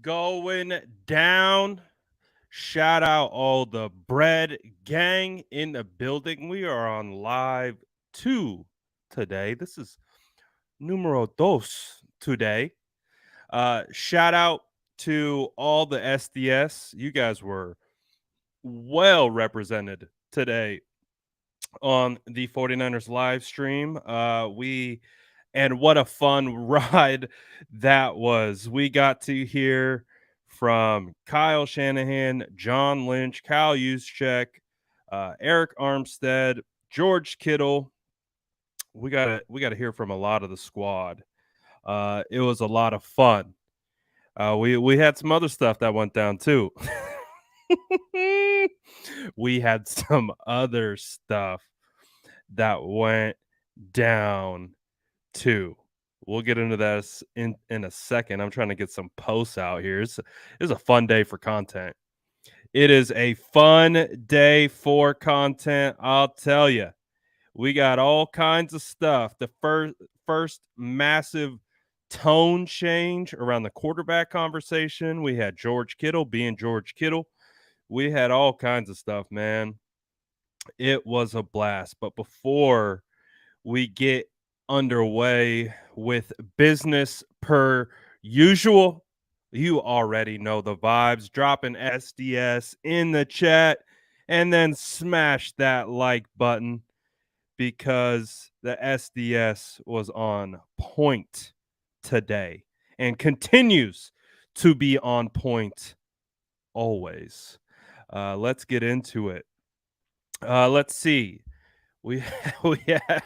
going down? Shout out all the bread gang in the building. We are on live 2 today. This is numero dos today. Shout out to all the SDS. You guys were well represented today on the 49ers live stream. And what a fun ride that was. We got to hear from Kyle Shanahan, John Lynch, Kyle Juszczyk, Eric Armstead, George Kittle. We gotta hear from a lot of the squad. It was a lot of fun. We had some other stuff that went down too. We had some other stuff that went down too. We'll get into that in a second. I'm trying to get some posts out here. It's a fun day for content. It is a fun day for content. I'll tell you. We got all kinds of stuff. The first massive tone change around the quarterback conversation. We had George Kittle being George Kittle. We had all kinds of stuff, man. It was a blast. But before we get underway with business per usual, you already know the vibes. Drop an SDS in the chat and then smash that like button because the SDS was on point today and continues to be on point always. Let's get into it. Let's see. We had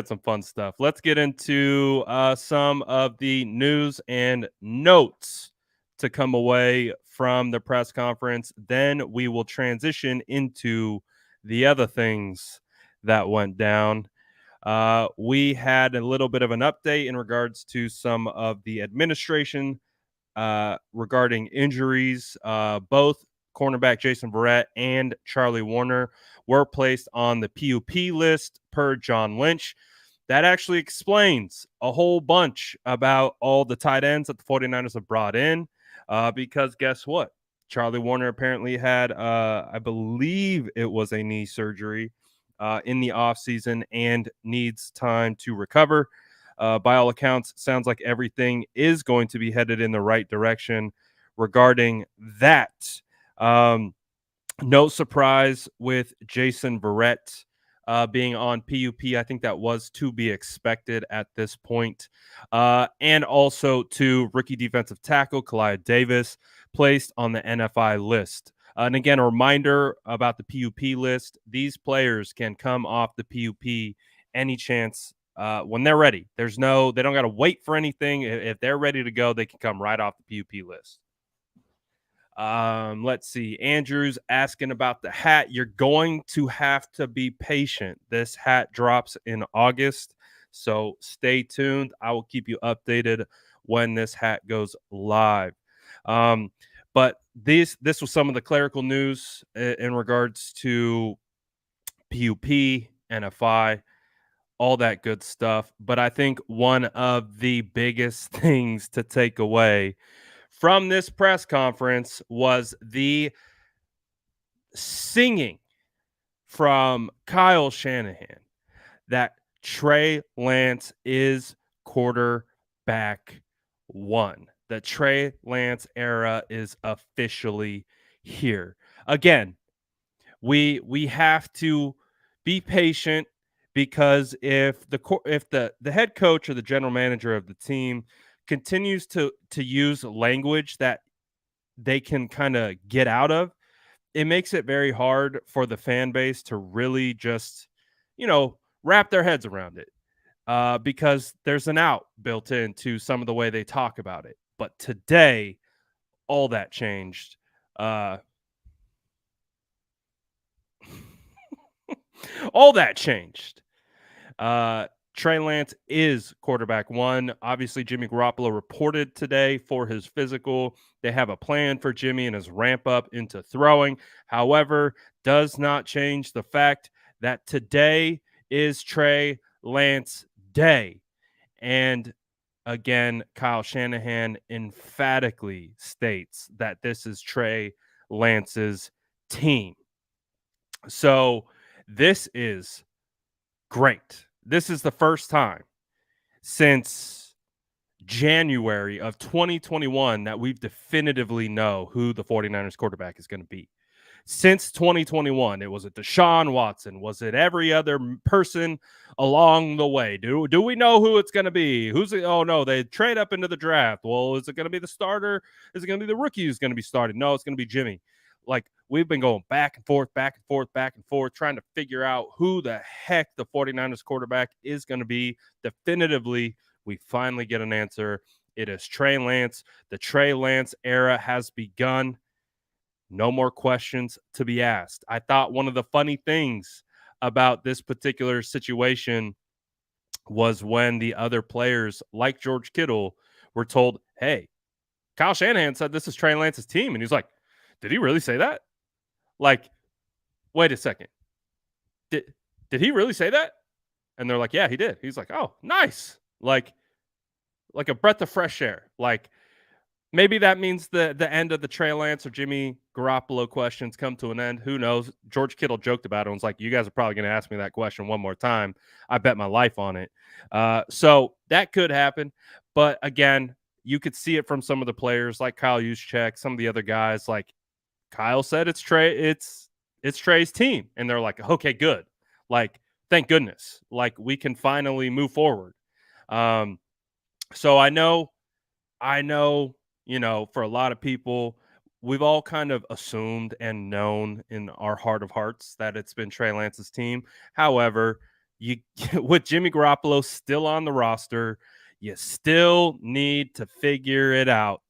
some fun stuff. Let's get into some of the news and notes to come away from the press conference. Then we will transition into the other things that went down. We had a little bit of an update in regards to some of the administration regarding injuries. Both cornerback Jason Verrett and Charlie Warner were placed on the PUP list per John Lynch. That actually explains a whole bunch about all the tight ends that the 49ers have brought in because guess what? Charlie Warner apparently had, I believe it was a knee surgery in the offseason and needs time to recover. By all accounts, sounds like everything is going to be headed in the right direction regarding that. No surprise with Jason Verrett being on PUP. I think that was to be expected at this point. And also to rookie defensive tackle Kalia Davis placed on the NFI list. And again, a reminder about the PUP list. These players can come off the PUP any chance when they're ready. They don't got to wait for anything. If they're ready to go, they can come right off the PUP list. Let's see. Andrew's asking about the hat. You're going to have to be patient. This hat drops in August, so stay tuned. I will keep you updated when this hat goes live. But this was some of the clerical news in regards to PUP, NFI, all that good stuff. But I think one of the biggest things to take away from this press conference was the singing from Kyle Shanahan that Trey Lance is quarterback one. The Trey Lance era is officially here. Again, we have to be patient because if the head coach or the general manager of the team continues to use language that they can kind of get out of, it makes it very hard for the fan base to really just, wrap their heads around it because there's an out built into some of the way they talk about it. But today, all that changed. All that changed. Trey Lance is quarterback one. Obviously, Jimmy Garoppolo reported today for his physical. They have a plan for Jimmy and his ramp up into throwing. However, does not change the fact that today is Trey Lance Day. And again, Kyle Shanahan emphatically states that this is Trey Lance's team. So this is great. This is the first time since January of 2021 that we've definitively know who the 49ers quarterback is going to be. Since 2021, it was it Deshaun Watson? Was it every other person along the way? Do we know who it's going to be? Who's it? Oh no, they trade up into the draft. Well, is it going to be the starter? Is it going to be the rookie who's going to be started? No, it's going to be Jimmy. Like we've been going back and forth, back and forth, back and forth, trying to figure out who the heck the 49ers quarterback is going to be. Definitively, we finally get an answer. It is Trey Lance. The Trey Lance era has begun. No more questions to be asked. I thought one of the funny things about this particular situation was when the other players, like George Kittle, were told, hey, Kyle Shanahan said this is Trey Lance's team. And he's like, did he really say that? Like, wait a second. Did he really say that? And they're like, yeah, he did. He's like, oh, nice. Like a breath of fresh air. Like, maybe that means the end of the Trey Lance or Jimmy Garoppolo questions come to an end. Who knows? George Kittle joked about it and was like, you guys are probably going to ask me that question one more time. I bet my life on it. So that could happen. But again, you could see it from some of the players like Kyle Juszczyk, some of the other guys. Like Kyle said, it's Trey's team. And they're like, okay, good. Like, thank goodness. Like we can finally move forward. So I know, for a lot of people, we've all kind of assumed and known in our heart of hearts that it's been Trey Lance's team. However, you with Jimmy Garoppolo still on the roster, you still need to figure it out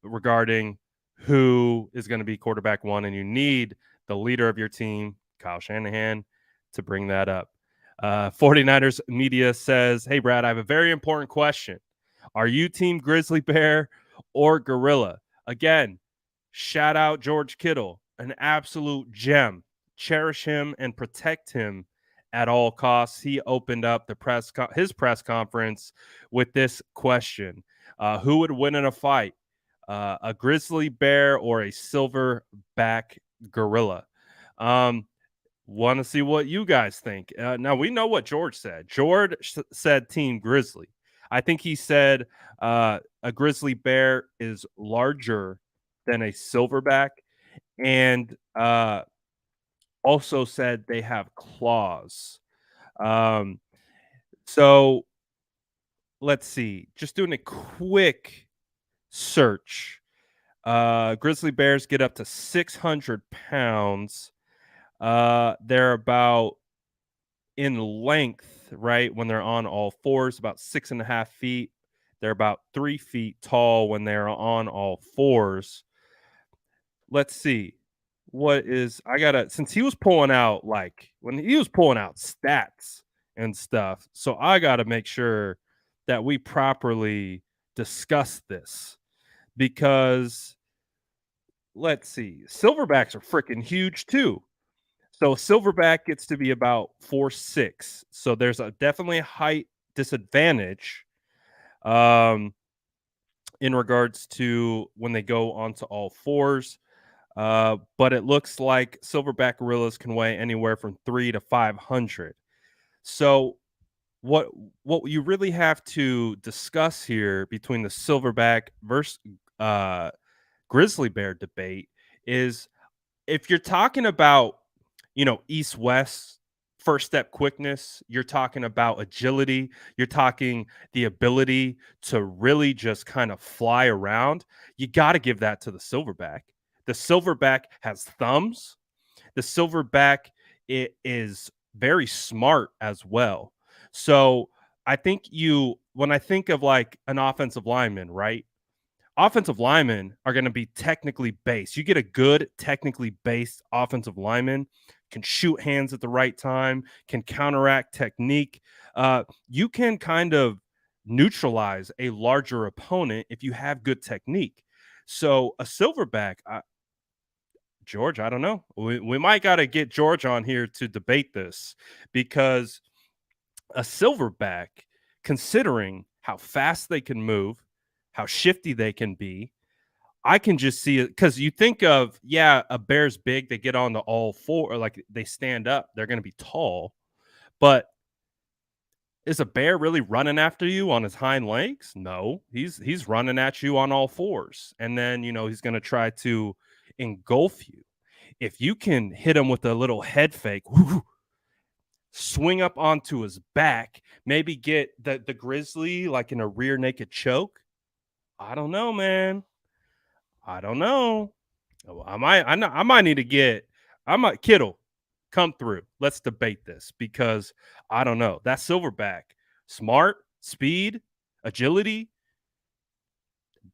regarding who is going to be quarterback one, and you need the leader of your team, Kyle Shanahan, to bring that up. 49ers media says, hey, Brad, I have a very important question. Are you team Grizzly Bear or Gorilla? Again, shout out George Kittle, an absolute gem. Cherish him and protect him at all costs. He opened up his press conference with this question. Who would win in a fight, a grizzly bear or a silverback gorilla? Want to see what you guys think. Now, we know what George said. George said team Grizzly. I think he said a grizzly bear is larger than a silverback, and also said they have claws. So let's see. Just doing a quick search. Grizzly bears get up to 600 pounds. They're about in length, right? When they're on all fours, about 6.5 feet. They're about 3 feet tall when they're on all fours. Let's see. Since he was pulling out, when he was pulling out stats and stuff, so I got to make sure that we properly discuss this because let's see. Silverbacks are freaking huge too. So silverback gets to be about 4'6". So there's definitely a height disadvantage in regards to when they go onto all fours. But it looks like silverback gorillas can weigh anywhere from 300 to 500. So what you really have to discuss here between the silverback versus grizzly bear debate is if you're talking about east-west first step quickness, you're talking about agility, you're talking the ability to really just kind of fly around, you got to give that to the silverback. The silverback has thumbs. The silverback is very smart as well. So I think when I think of like an offensive lineman, right? Offensive linemen are going to be technically based. You get a good technically based offensive lineman, can shoot hands at the right time, can counteract technique. You can kind of neutralize a larger opponent if you have good technique. So a silverback, George, I don't know. We might got to get George on here to debate this because a silverback, considering how fast they can move, how shifty they can be. I can just see it because you think of, yeah, a bear's big, they get on the all four, or like they stand up, they're going to be tall. But is a bear really running after you on his hind legs? No, he's running at you on all fours. And then, he's going to try to engulf you. If you can hit him with a little head fake, swing up onto his back, maybe get the grizzly like in a rear naked choke. I don't know, man. I don't know. I might need to get I might Kittle come through. Let's debate this because I don't know. That silverback, smart, speed, agility,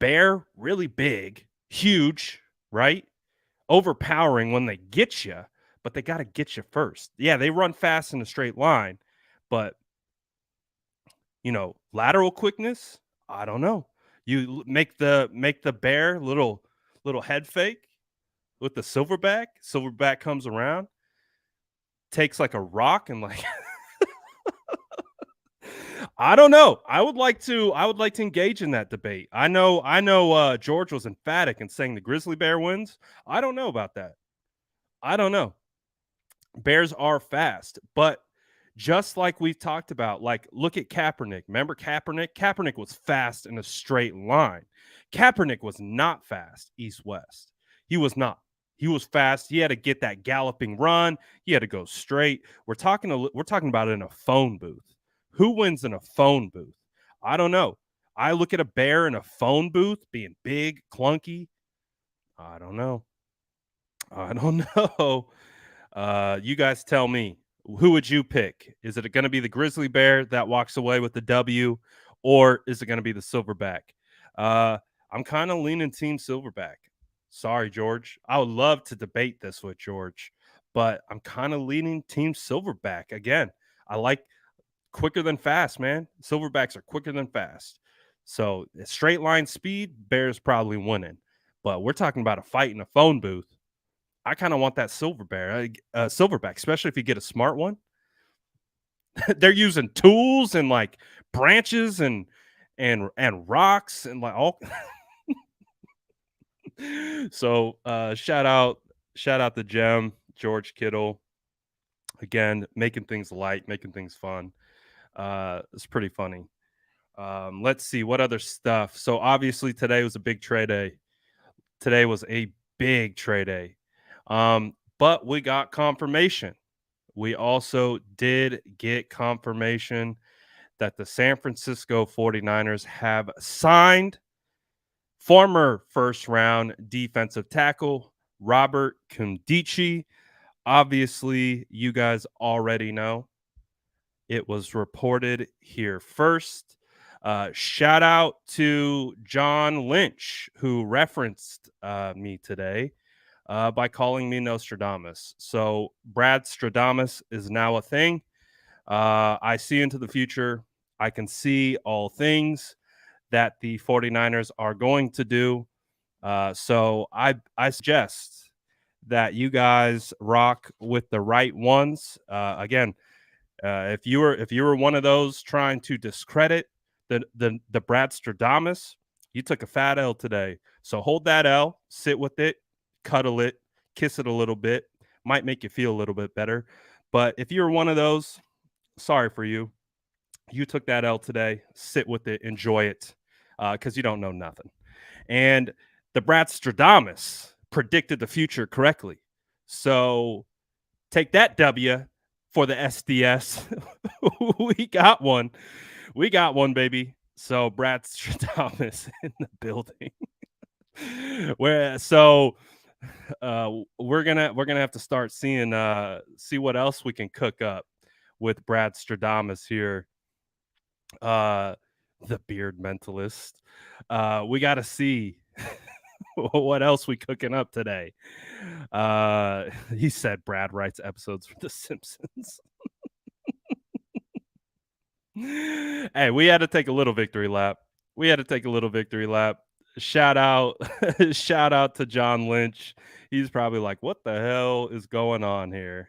bear, really big, huge, right? Overpowering when they get you, but they got to get you first. Yeah, they run fast in a straight line, but lateral quickness, I don't know. You make the bear little head fake with the silverback. Silverback comes around, takes like a rock and like I don't know. I would like to engage in that debate. I know George was emphatic in saying the grizzly bear wins. I don't know about that. I don't know. Bears are fast, but just like we've talked about, like look at Kaepernick. Remember Kaepernick? Kaepernick was fast in a straight line. Kaepernick was not fast east west. He was not. He was fast. He had to get that galloping run. He had to go straight. We're talking about it in a phone booth. Who wins in a phone booth? I don't know. I look at a bear in a phone booth being big, clunky. I don't know. I don't know. You guys tell me, who would you pick? Is it going to be the grizzly bear that walks away with the W, or is it going to be the silverback? Uh, I'm kind of leaning team silverback. Sorry, George. I would love to debate this with George, but I'm kind of leaning team silverback again. I like quicker than fast, man. Silverbacks are quicker than fast. So straight line speed, Bears probably winning. But we're talking about a fight in a phone booth. I kind of want that silverback, especially if you get a smart one. They're using tools and like branches and rocks and like all. So shout out to Gem, George Kittle, again making things light, making things fun. It's pretty funny. Let's see what other stuff. So obviously today was a big trade day. Today was a big trade day. But we got confirmation. We also did get confirmation that the San Francisco 49ers have signed former first round defensive tackle Robert Nkemdiche. Obviously, you guys already know it was reported here first. Shout out to John Lynch, who referenced me today by calling me Nostradamus. So Brad Stradamus is now a thing. I see into the future. I can see all things that the 49ers are going to do. So I suggest that you guys rock with the right ones. Again, if you were one of those trying to discredit the Brad Stradamus, you took a fat L today. So hold that L, sit with it, cuddle it, kiss it a little bit. Might make you feel a little bit better. But if you're one of those, sorry for you. You took that L today. Sit with it, enjoy it, because you don't know nothing. And the Brad Stradamus predicted the future correctly. So take that W for the SDS. We got one. We got one, baby. So Brad Stradamus in the building. We're gonna have to start see what else we can cook up with Brad Stradamus here. The beard mentalist. We got to see what else we cooking up today. He said Brad writes episodes for The Simpsons. Hey, we had to take a little victory lap. Shout out, shout out to John Lynch. He's probably like, "What the hell is going on here?"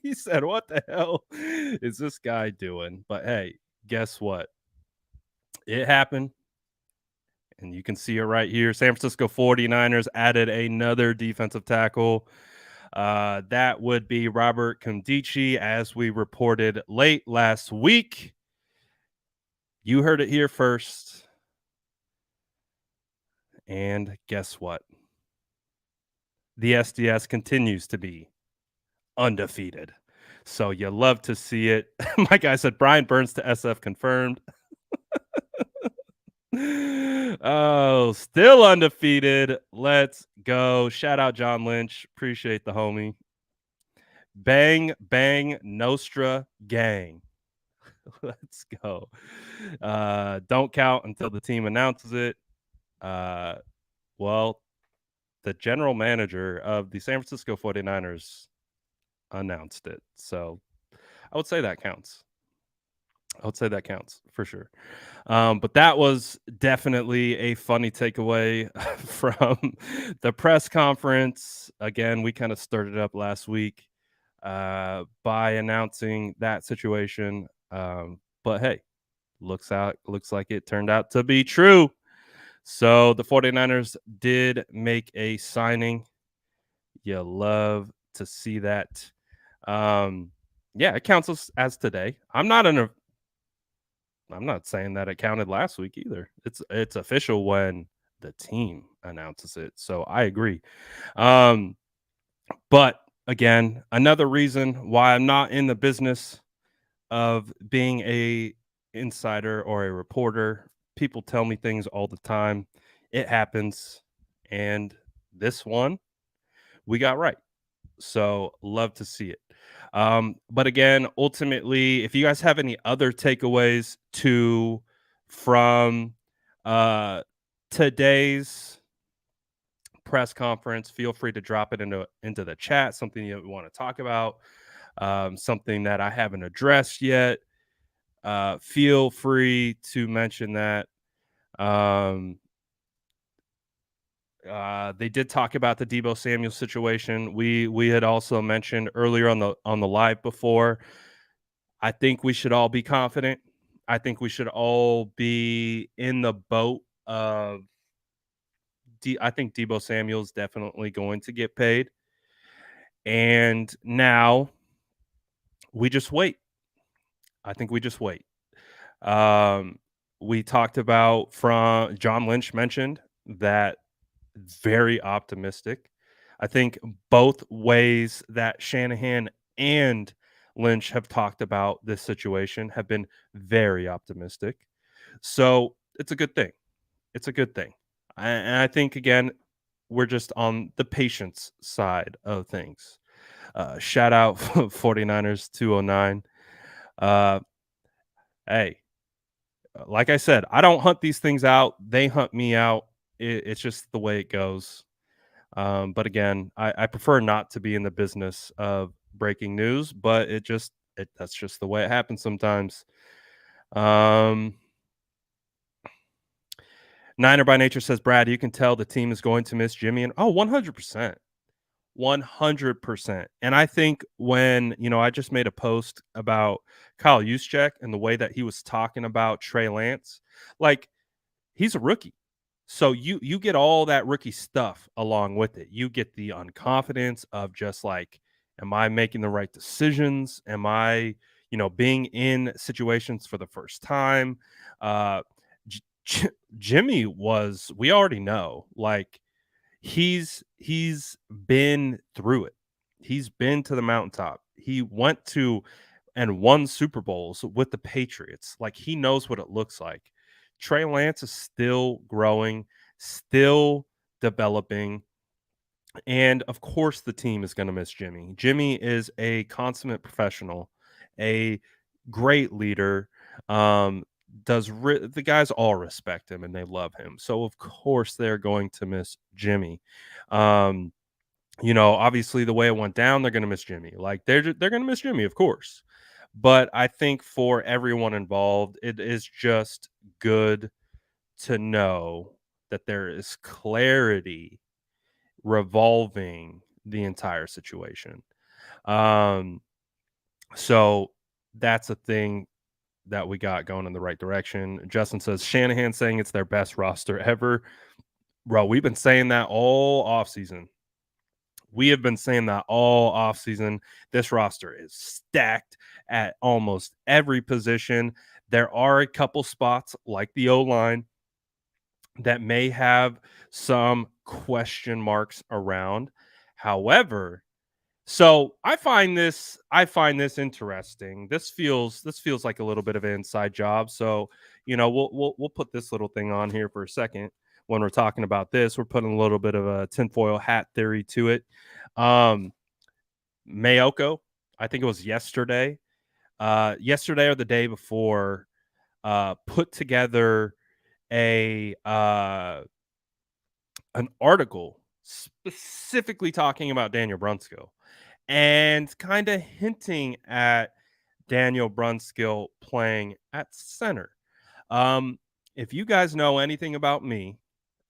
He said, "What the hell is this guy doing?" But hey, guess what? It happened, and you can see it right here. San Francisco 49ers added another defensive tackle. That would be Robert Nkemdiche, as we reported late last week. You heard it here first. And guess what? The SDS continues to be undefeated. So you love to see it. My guy said Brian Burns to SF confirmed. Oh, still undefeated. Let's go. Shout out John Lynch. Appreciate the homie. Bang, bang, Nostra gang. Let's go. Don't count until the team announces it. Well, the general manager of the San Francisco 49ers announced it. So I would say that counts. I would say that counts for sure. But that was definitely a funny takeaway from the press conference. Again, we kind of stirred it up last week by announcing that situation. But hey, looks like it turned out to be true. So the 49ers did make a signing. You love to see that. Yeah, it counts as today. I'm not saying that it counted last week either. It's official when the team announces it. So I agree. But again, another reason why I'm not in the business of being a insider or a reporter. People tell me things all the time. It happens. And this one we got right. So love to see it. But again, ultimately, if you guys have any other takeaways from today's press conference, feel free to drop it into the chat. Something you want to talk about, something that I haven't addressed yet. Feel free to mention that. They did talk about the Deebo Samuel situation. We had also mentioned earlier on the live before. I think we should all be confident. I think we should all be in the boat of. I think Deebo Samuel is definitely going to get paid, and now we just wait. I think we just wait. Um, we talked about from John Lynch mentioned that very optimistic. I think both ways that Shanahan and Lynch have talked about this situation have been very optimistic. So it's a good thing. It's a good thing. And I think, again, we're just on the patience side of things. Shout out 49ers 209. Uh, hey, like I said, I don't hunt these things out. They hunt me out. It's just the way it goes. But again, I prefer not to be in the business of breaking news, but that's just the way it happens sometimes. Niner by Nature says, Brad, you can tell the team is going to miss Jimmy. And 100%. 100%. And I think when, I just made a post about Kyle Juszczyk and the way that he was talking about Trey Lance, like he's a rookie. So you get all that rookie stuff along with it. You get the unconfidence of just like, am I making the right decisions? Am I, being in situations for the first time? Jimmy we already know, like he's been through it. He's been to the mountaintop. He went to and won Super Bowls with the Patriots. Like he knows what it looks like. Trey Lance is still growing, still developing. And of course, the team is going to miss Jimmy. Jimmy is a consummate professional, a great leader. The guys all respect him and they love him. So of course they're going to miss Jimmy. Obviously the way it went down, they're going to miss Jimmy. Like they're going to miss Jimmy, of course. But I think for everyone involved, it is just good to know that there is clarity revolving the entire situation. So that's a thing that we got going in the right direction. Justin says Shanahan saying it's their best roster ever. Bro, we've been saying that all offseason. We have been saying that all offseason. This roster is stacked at almost every position. There are a couple spots like the O-line that may have some question marks around. However, so I find this interesting. This feels like a little bit of an inside job. So, we'll put this little thing on here for a second. When we're talking about this, we're putting a little bit of a tinfoil hat theory to it. Um, Mayoko, I think it was yesterday or the day before, put together a an article specifically talking about Daniel Brunskill and kind of hinting at Daniel Brunskill playing at center. Um, if you guys know anything about me,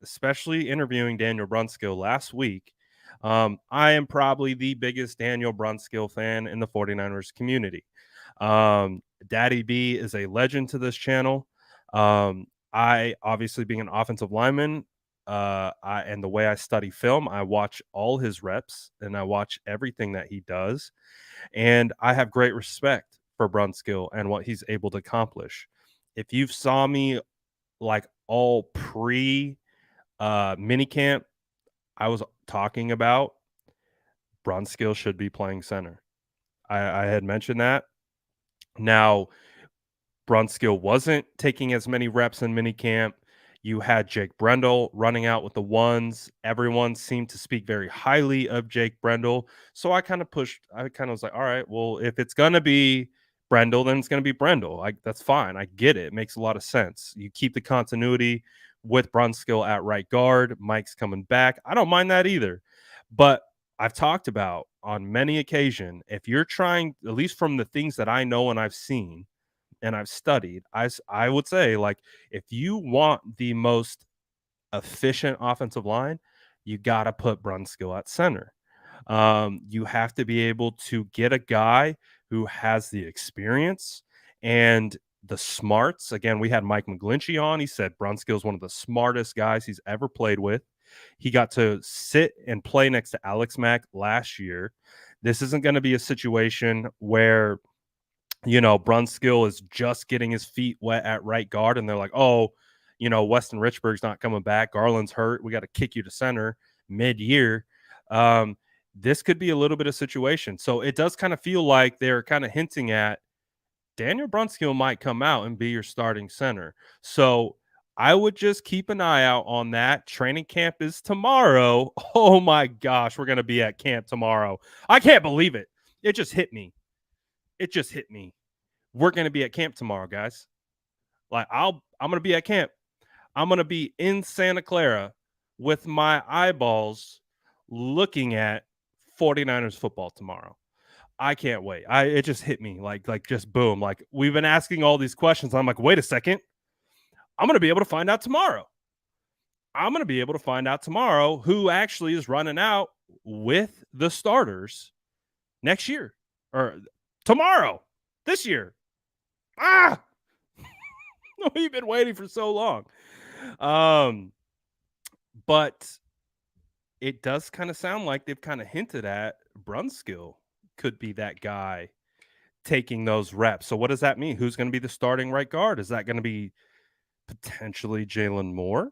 especially interviewing Daniel Brunskill last week, I am probably the biggest Daniel Brunskill fan in the 49ers community. Daddy B is a legend to this channel. I obviously being an offensive lineman, and the way I study film, I watch all his reps and I watch everything that he does, and I have great respect for Brunskill and what he's able to accomplish. If you saw me like all pre minicamp, I was talking about Brunskill should be playing center. I had mentioned that. Now, Brunskill wasn't taking as many reps in minicamp. You had Jake Brendel running out with the ones. Everyone seemed to speak very highly of Jake Brendel. So I kind of was like, all right, well, if it's going to be Brendel, then it's going to be Brendel. That's fine. I get it. It makes a lot of sense. You keep the continuity with Brunskill at right guard. Mike's coming back. I don't mind that either. But I've talked about on many occasions, if you're trying, at least from the things that I know and I've seen, and I've studied, I would say, like, if you want the most efficient offensive line, you got to put Brunskill at center. You have to be able to get a guy who has the experience and the smarts. Again, we had Mike McGlinchey on. He said Brunskill is one of the smartest guys he's ever played with. He got to sit and play next to Alex Mack last year. This isn't going to be a situation where Brunskill is just getting his feet wet at right guard, and they're like, oh, Weston Richburg's not coming back. Garland's hurt. We got to kick you to center mid-year. This could be a little bit of situation. So it does kind of feel like they're kind of hinting at Daniel Brunskill might come out and be your starting center. So I would just keep an eye out on that. Training camp is tomorrow. Oh my gosh, we're going to be at camp tomorrow. I can't believe it. It just hit me. We're going to be at camp tomorrow, guys. Like I'm going to be at camp. I'm going to be in Santa Clara with my eyeballs looking at 49ers football tomorrow. I can't wait. It just hit me like just boom. Like we've been asking all these questions. I'm like, wait a second. I'm going to be able to find out tomorrow. Who actually is running out with the starters next year or tomorrow, this year. We've been waiting for so long. But it does kind of sound like they've kind of hinted at Brunskill could be that guy taking those reps. So what does that mean? Who's going to be the starting right guard? Is that going to be potentially Jalen Moore?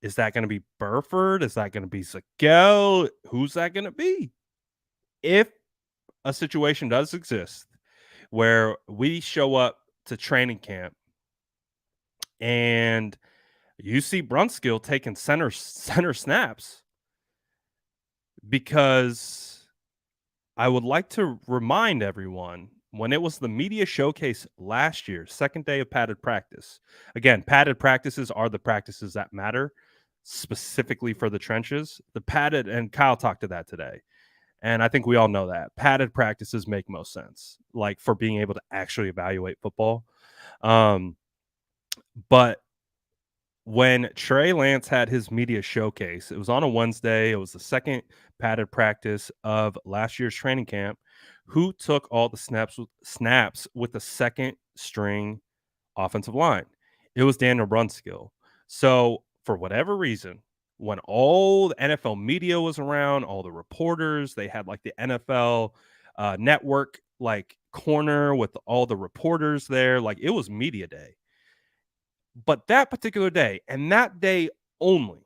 Is that going to be Burford? Is that going to be Zakel? Who's that going to be? If a situation does exist where we show up to training camp and you see Brunskill taking center snaps, because I would like to remind everyone, when it was the media showcase last year, second day of padded practice. Again, padded practices are the practices that matter specifically for the trenches. The padded, and Kyle talked to that today, and I think we all know that padded practices make most sense, like for being able to actually evaluate football. But when Trey Lance had his media showcase, it was on a Wednesday. It was the second padded practice of last year's training camp. Who took all the snaps with the second string offensive line? It was Daniel Brunskill. So, for whatever reason, when all the NFL media was around, all the reporters, they had like the NFL network like corner with all the reporters there. Like it was media day. But that particular day and that day only,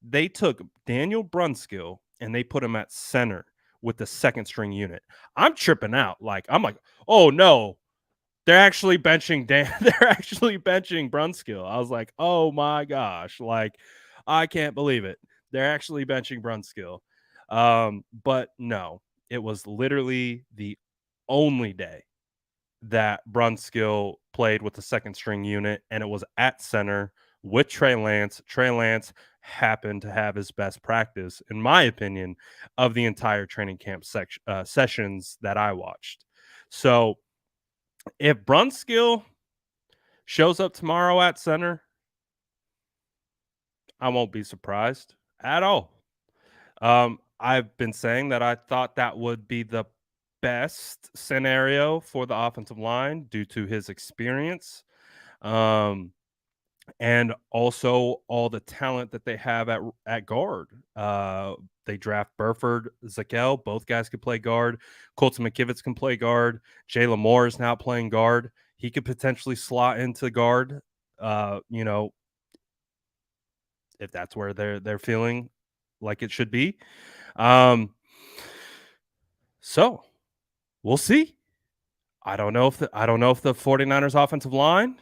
they took Daniel Brunskill and they put him at center with the second string unit. I'm tripping out. Like, I'm like, oh no, they're actually benching Dan. They're actually benching Brunskill. I was like, oh my gosh. Like, I can't believe it. They're actually benching Brunskill. But no, it was literally the only day that Brunskill played with the second string unit, and it was at center with Trey Lance. Trey Lance happened to have his best practice, in my opinion, of the entire training camp sessions that I watched. So if Brunskill shows up tomorrow at center, I won't be surprised at all. I've been saying that I thought that would be the best scenario for the offensive line due to his experience. Um, and also all the talent that they have at guard. They draft Burford, Zakel. Both guys could play guard. Colton McKivitz can play guard. Jalen Moore is now playing guard. He could potentially slot into guard. You know, if that's where they're feeling like it should be. Um, so we'll see. I don't know if the 49ers offensive line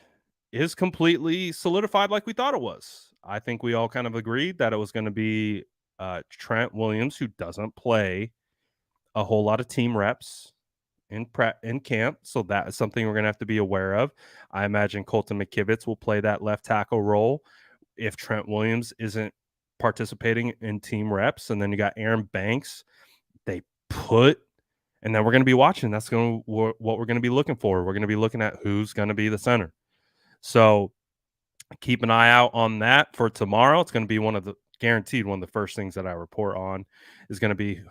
is completely solidified like we thought it was. I think we all kind of agreed that it was going to be Trent Williams, who doesn't play a whole lot of team reps in camp, so that is something we're going to have to be aware of. I imagine Colton McKivitz will play that left tackle role if Trent Williams isn't participating in team reps, and then you got Aaron Banks. They put and then we're going to be watching. That's going to what we're going to be looking for. We're going to be looking at who's going to be the center. So keep an eye out on that for tomorrow. It's going to be one of the first things that I report on is going to be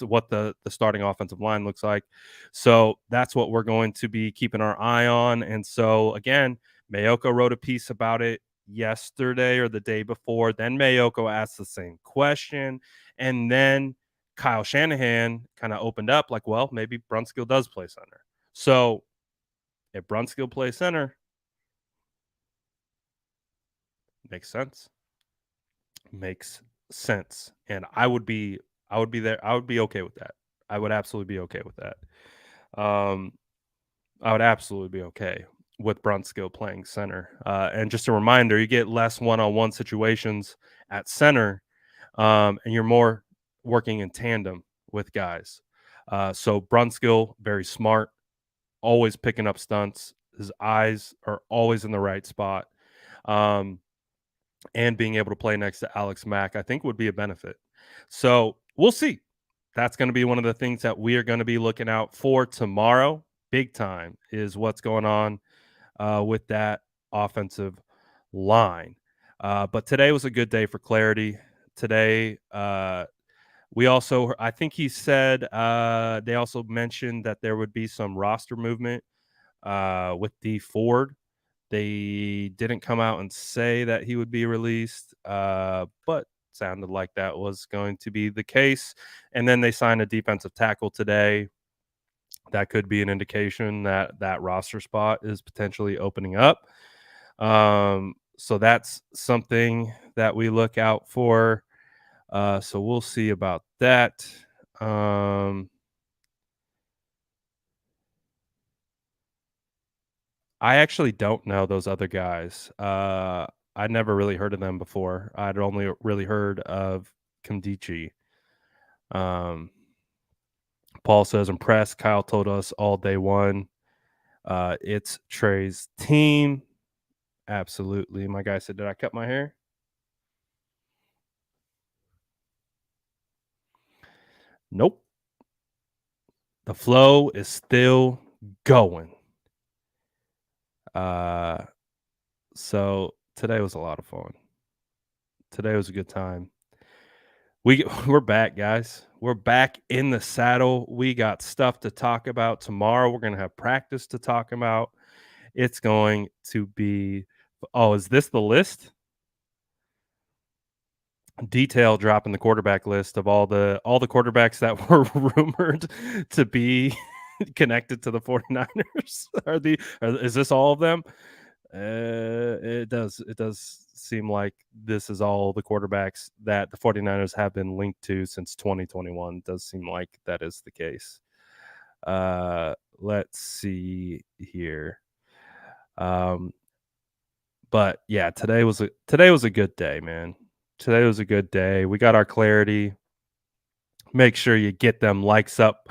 what the starting offensive line looks like. So that's what we're going to be keeping our eye on. And so again, Mayoko wrote a piece about it yesterday or the day before. Then Mayoko asked the same question. And then Kyle Shanahan kind of opened up like, well, maybe Brunskill does play center. So if Brunskill plays center, makes sense. Makes sense. And I would be there. I would be okay with that. I would absolutely be okay with that. I would absolutely be okay with Brunskill playing center. And just a reminder, you get less one-on-one situations at center, and you're more working in tandem with guys. So Brunskill, very smart, always picking up stunts. His eyes are always in the right spot. And being able to play next to Alex Mack, I think would be a benefit. So we'll see. That's going to be one of the things that we are going to be looking out for tomorrow. Big time is what's going on with that offensive line. But today was a good day for clarity. Today, we also, I think he said, they also mentioned that there would be some roster movement with D Ford. They didn't come out and say that he would be released, but sounded like that was going to be the case. And then they signed a defensive tackle today. That could be an indication that that roster spot is potentially opening up. So that's something that we look out for. So we'll see about that. I actually don't know those other guys. I never really heard of them before. I'd only really heard of Nkemdiche. Um, Paul says, impressed. Kyle told us all day one. It's Trey's team. Absolutely. My guy said, did I cut my hair? Nope. The flow is still going. So Today was a lot of fun. Today was a good time. We're back, guys. We're back in the saddle. We got stuff to talk about tomorrow. We're gonna have practice to talk about. It's going to be. Oh, is this the list? Detail dropping the quarterback list of all the quarterbacks that were rumored to be connected to the 49ers. Is this all of them? It does seem like this is all the quarterbacks that the 49ers have been linked to since 2021. It does seem like that is the case. Let's see here. But yeah, today was a good day, man. Today was a good day. We got our clarity. Make sure you get them likes up,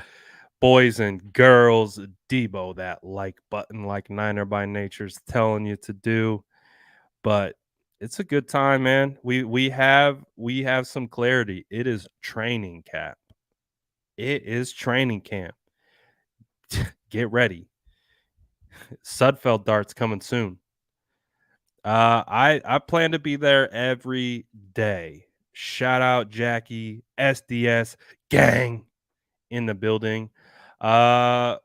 boys and girls. Deebo that like button, like Niner by Nature's telling you to do. But it's a good time, man. We have some clarity. It is training camp. It is training camp. Get ready. Sudfeld darts coming soon. I plan to be there every day. Shout out Jackie, SDS gang in the building. Uh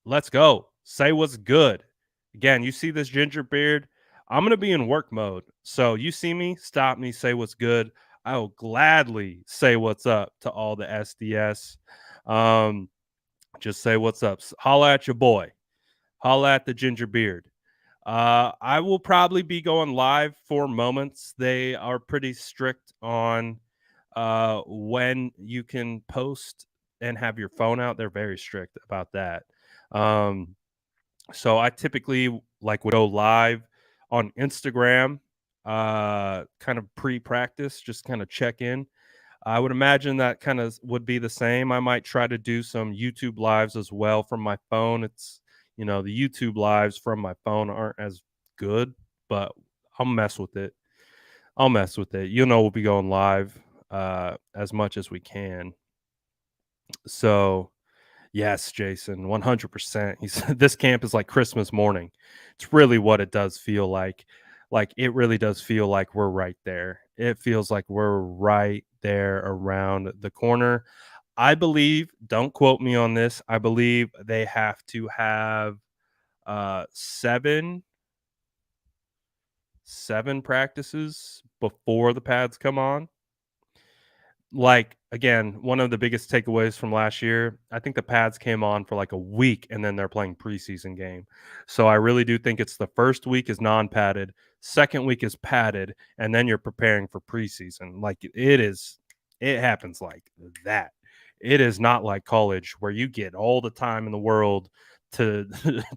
let's go. Say what's good. Again, you see this ginger beard? I'm gonna be in work mode. So you see me, stop me, say what's good. I will gladly say what's up to all the SDS. Um, just say what's up. Holla at your boy. Holla at the ginger beard. I will probably be going live for moments. They are pretty strict on when you can post and have your phone out. They're very strict about that. Um, so I typically like would go live on Instagram, kind of pre-practice, just kind of check in. I would imagine that kind of would be the same. I might try to do some YouTube lives as well from my phone. The YouTube lives from my phone aren't as good, but I'll mess with it. I'll mess with it. We'll be going live as much as we can. So, yes, Jason, 100%. He said this camp is like Christmas morning. It's really what it does feel like. Like it really does feel like we're right there. It feels like we're right there around the corner. I believe, don't quote me on this. I believe they have to have seven practices before the pads come on. Like, again, one of the biggest takeaways from last year, I think the pads came on for like a week and then they're playing preseason game. So I really do think it's the first week is non-padded, second week is padded, and then you're preparing for preseason. Like it happens like that. It is not like college where you get all the time in the world to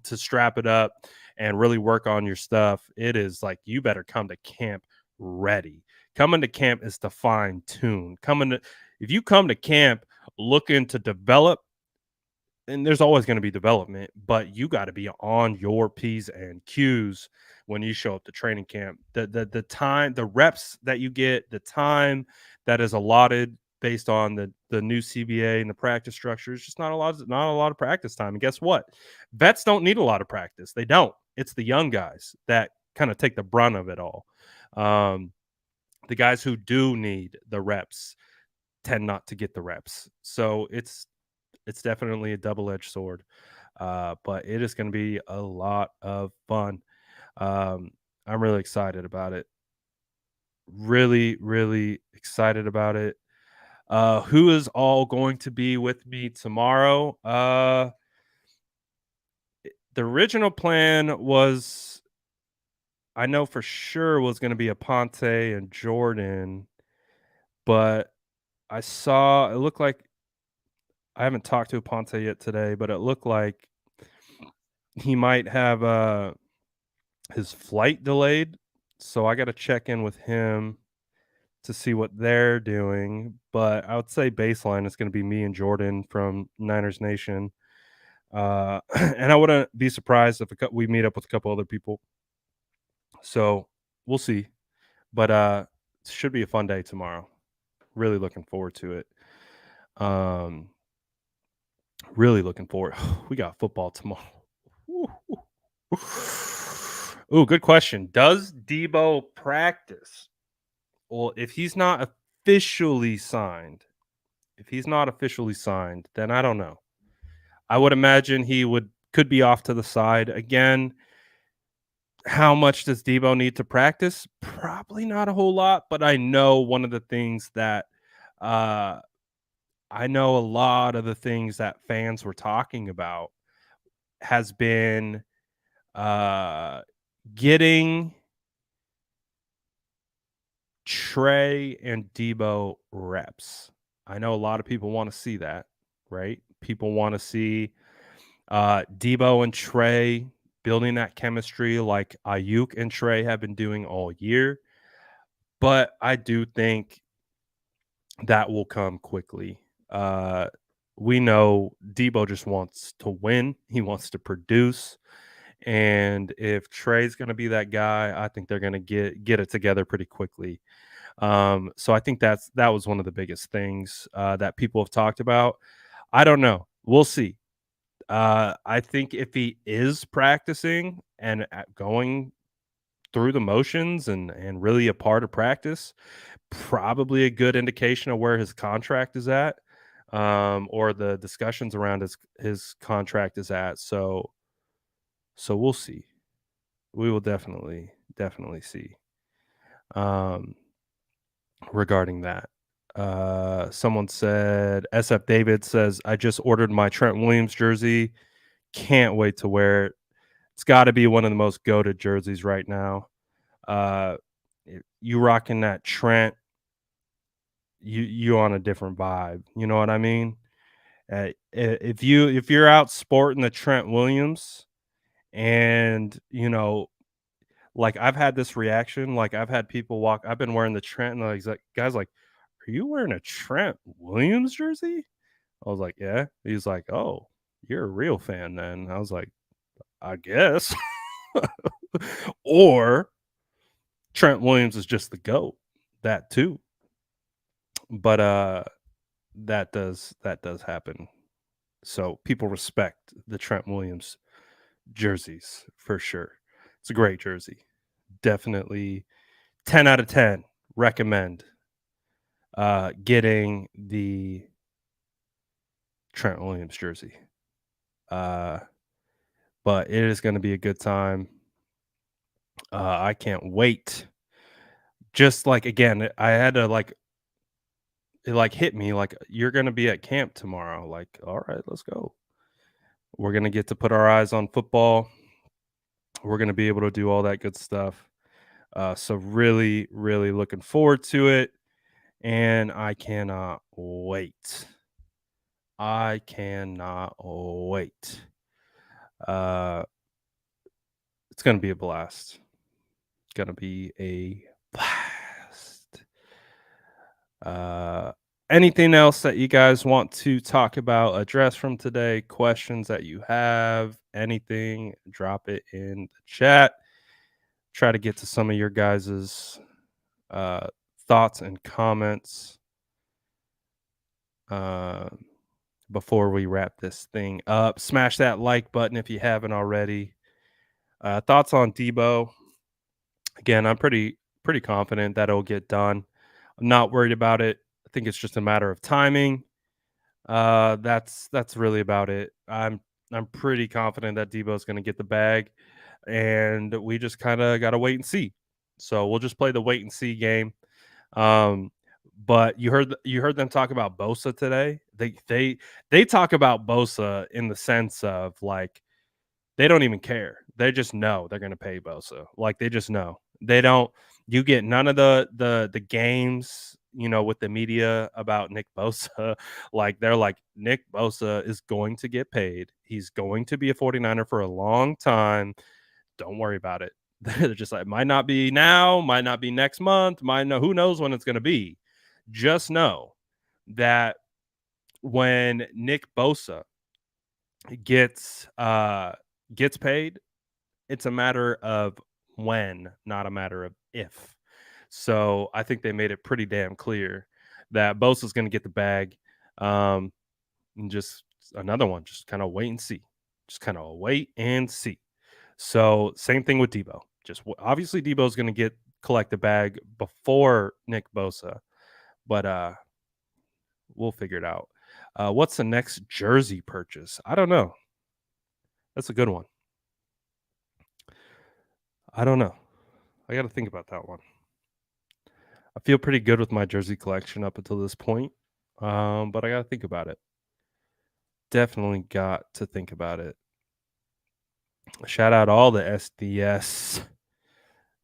to strap it up and really work on your stuff. It is like you better come to camp ready. Coming to camp is to fine tune. If you come to camp looking to develop, and there's always going to be development, but you got to be on your P's and Q's when you show up to training camp. The time, the reps that you get, the time that is allotted based on the new CBA and the practice structure is just not a lot of practice time. And guess what? Vets don't need a lot of practice. They don't. It's the young guys that kind of take the brunt of it all. The guys who do need the reps tend not to get the reps. So it's definitely a double-edged sword. But it is going to be a lot of fun. I'm really excited about it. Really, really excited about it. Who is all going to be with me tomorrow? The original plan was, I know for sure, was going to be Aponte and Jordan, but I saw it looked like I haven't talked to Aponte yet today, but it looked like he might have his flight delayed. So I got to check in with him to see what they're doing. But I would say baseline is going to be me and Jordan from Niners Nation. And I wouldn't be surprised if we meet up with a couple other people. So we'll see. But it should be a fun day tomorrow. Really looking forward to it. Really looking forward. We got football tomorrow. Ooh, good question. Does Deebo practice? Well, officially signed, if he's not officially signed, then I don't know. I would imagine he could be off to the side again. How much does Deebo need to practice? Probably not a whole lot, but I know one of the things that uh I know a lot of the things that fans were talking about has been uh getting Trey and Deebo reps. I know a lot of people want to see that, right? People want to see Deebo and Trey building that chemistry like Ayuk and Trey have been doing all year. But I do think that will come quickly. Uh, we know Deebo just wants to win. He wants to produce. And if Trey's going to be that guy, I think they're going to get it together pretty quickly. So I think that was one of the biggest things that people have talked about. I don't know. We'll see. I think if he is practicing and going through the motions and really a part of practice, probably a good indication of where his contract is at, or the discussions around his contract is at. So we'll see. We will definitely see. Um, regarding that. Someone said, SF David says, I just ordered my Trent Williams jersey. Can't wait to wear it. It's got to be one of the most goated jerseys right now. Uh, you rocking that Trent, you on a different vibe. You know what I mean? If you're out sporting the Trent Williams, and like I've had this reaction, like I've had people walk. I've been wearing the Trent, and like guys like, "Are you wearing a Trent Williams jersey?" I was like, "Yeah." He's like, "Oh, you're a real fan then." I was like, "I guess." Or Trent Williams is just the GOAT. That too. But that does happen. So people respect the Trent Williams jerseys for sure. It's a great jersey. Definitely 10 out of 10 recommend getting the Trent Williams jersey. Uh but it is going to be a good time. I can't wait. Just like again, I had to like it like hit me like you're going to be at camp tomorrow. Like, all right, let's go. We're going to get to put our eyes on football. We're going to be able to do all that good stuff. So really, really looking forward to it, and I cannot wait. I cannot wait. Uh, it's gonna be a blast. It's gonna be a blast. Uh, anything else that you guys want to talk about, address from today? Questions that you have? Anything? Drop it in the chat. Try to get to some of your guys's uh, thoughts and comments uh, before we wrap this thing up. Smash that like button if you haven't already. Thoughts on Deebo? Again, I'm pretty confident that it'll get done. I'm not worried about it. I think it's just a matter of timing. That's really about it. I'm pretty confident that Deebo's going to get the bag, and we just kind of got to wait and see. So we'll just play the wait and see game. Um, but you heard them talk about Bosa today. They talk about Bosa in the sense of like they don't even care. They just know they're going to pay Bosa. Like they just know. They don't. You get none of the games, with the media about Nick Bosa. Like they're like Nick Bosa is going to get paid. He's going to be a 49er for a long time. Don't worry about it. They're just like might not be now, might not be next month, might know who knows when it's going to be. Just know that when Nick Bosa gets gets paid, it's a matter of when, not a matter of if. So I think they made it pretty damn clear that Bosa's going to get the bag. Um, and just another one, just kind of wait and see. Just kind of wait and see. So same thing with Deebo. obviously Debo's going to collect the bag before Nick Bosa, but we'll figure it out. What's the next jersey purchase? I don't know. That's a good one. I don't know. I got to think about that one. I feel pretty good with my jersey collection up until this point, but I got to think about it. Definitely got to think about it. Shout out all the SDS.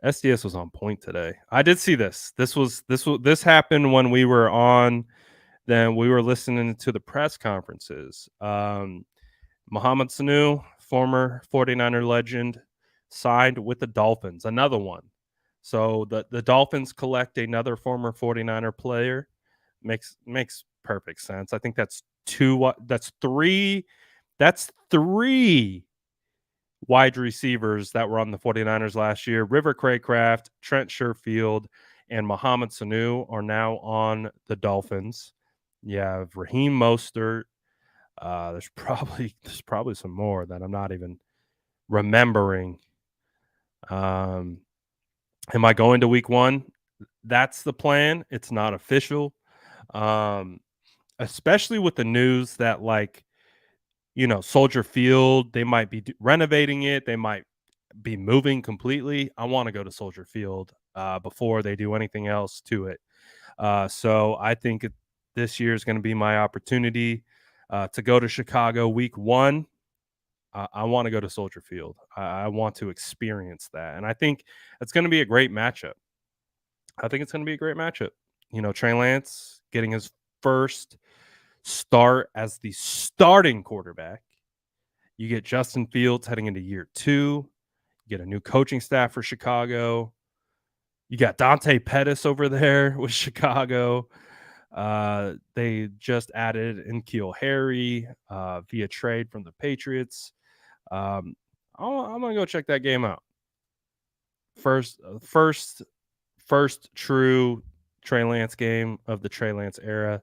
SDS was on point today. I did see this. This happened when we were on. Then we were listening to the press conferences. Mohamed Sanu, former 49er legend, signed with the Dolphins. Another one. So the Dolphins collect another former 49er player. Makes perfect sense. I think that's three. That's three wide receivers that were on the 49ers last year. River Craycraft, Trent Sherfield, and Mohamed Sanu are now on the Dolphins. You have Raheem Mostert. There's probably some more that I'm not even remembering. Am I going to week 1? That's the plan. It's not official. Especially with the news that, like, Soldier Field, they might be renovating it. They might be moving completely. I want to go to Soldier Field before they do anything else to it. So I think this year is going to be my opportunity to go to Chicago week 1. I want to go to Soldier Field. I want to experience that. And I think it's going to be a great matchup. Trey Lance getting his first start as the starting quarterback. You get Justin Fields heading into year 2. You get a new coaching staff for Chicago. You got Dante Pettis over there with Chicago. They just added N'Keal Harry via trade from the Patriots. I'm gonna go check that game out. First true Trey Lance game of the Trey Lance era.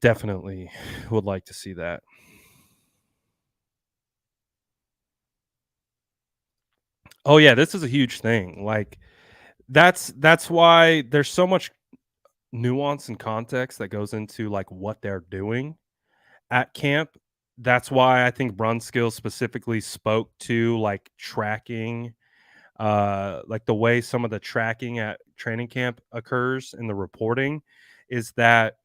Definitely would like to see that. Oh yeah, this is a huge thing. Like that's why there's so much nuance and context that goes into like what they're doing at camp. That's why I think Brunskill specifically spoke to like tracking, like the way some of the tracking at training camp occurs in the reporting is that,